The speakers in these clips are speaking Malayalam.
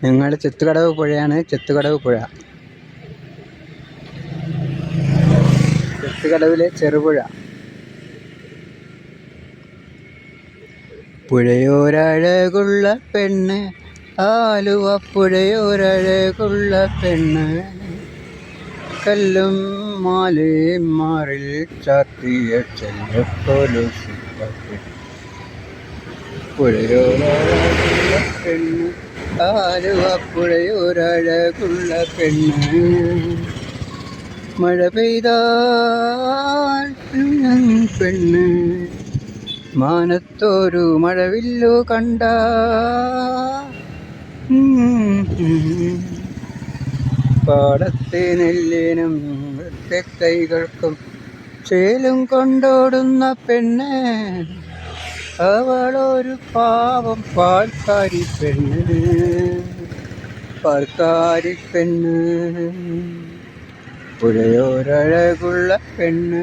ഞങ്ങളുടെ ചെത്തുകടവ് പുഴയാണ്. ചെത്തുകടവ് പുഴ, ചെത്തുകടവിലെ ചെറുപുഴ. പുഴയോരഴകുള്ള പെണ്ണ്, ആലുവ പുഴയോരഴകുള്ള പെണ്ണ്, കല്ലും മാലയും മാറിൽ ചാത്തിയ ചെല്ലപ്പോലൂസ്. പുഴയോരഴകുള്ള പെണ്ണ്, ആലുവ പുഴയോരഴകുള്ള പെണ്ണ്, മഴ പെയ്താൽ പെണ്ണ്, മാനത്തോരു മഴവില്ലു കണ്ട, പാടത്തെ നെല്ലിനും കൈകൾക്കും ചേലും കൊണ്ടോടുന്ന പെണ്ണ്, അവളൊരു പാവം പാൽക്കാരി പെണ്ണ്, പാൽക്കാരി പെണ്ണ്. പുഴയോരഴകുള്ള പെണ്ണ്,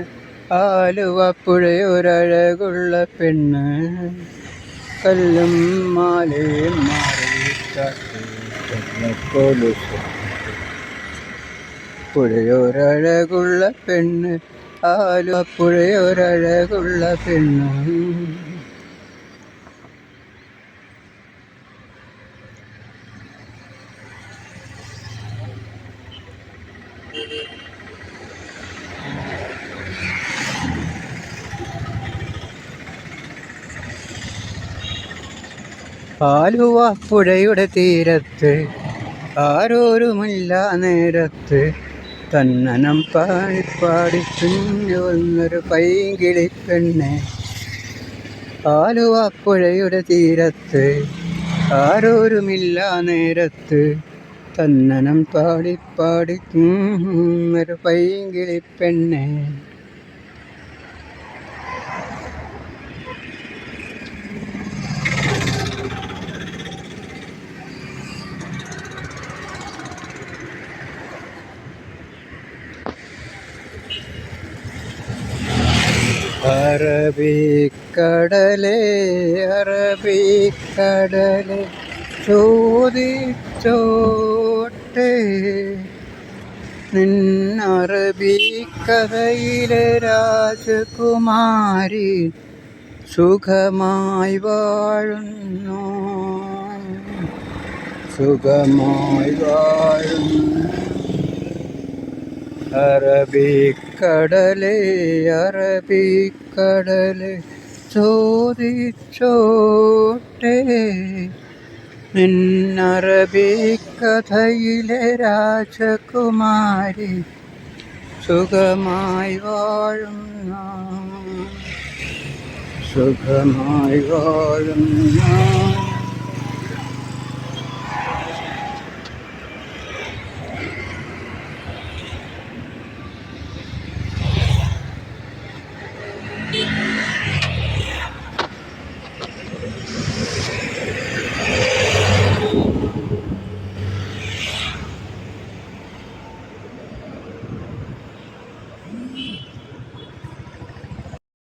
ആലുവ പുഴയോരഴകുള്ള പെണ്ണ്, കല്ലും മാലയും മാറിക്കൊലുസ്. പുഴയോരഴകുള്ള പെണ്ണ്, ആലുവ പുഴയോരഴകുള്ള പെണ്ണ്. ആലുവ പുഴയുടെ തീരത്ത് ആരോരുമില്ല നേരത്ത്, തന്നനം പാടിപ്പാടി കുഞ്ഞു വന്നൊരു പൈങ്കിളി പെണ്ണ്. ആലുവ പുഴയുടെ തീരത്ത് ആരോരുമില്ല നേരത്ത്, തന്നനം പാടിപ്പാടി ഒരു പൈങ്കിളി പെണ്ണ്. അറബിക്കടലേ അറബിക്കടലേ ചോദിച്ചോട്ടെ, നിന്നറബിക്കഥയിലെ രാജകുമാരി സുഖമായി വാഴുന്നു, സുഖമായി വാഴുന്നു. അറബിക്കടലേ അറബിക്കടലേ ചോദിച്ചോട്ടെ, നിന്നറബിക്കഥയിലെ രാജകുമാരി സുഖമായി വാഴുന്നു, സുഖമായി വാഴുന്നു.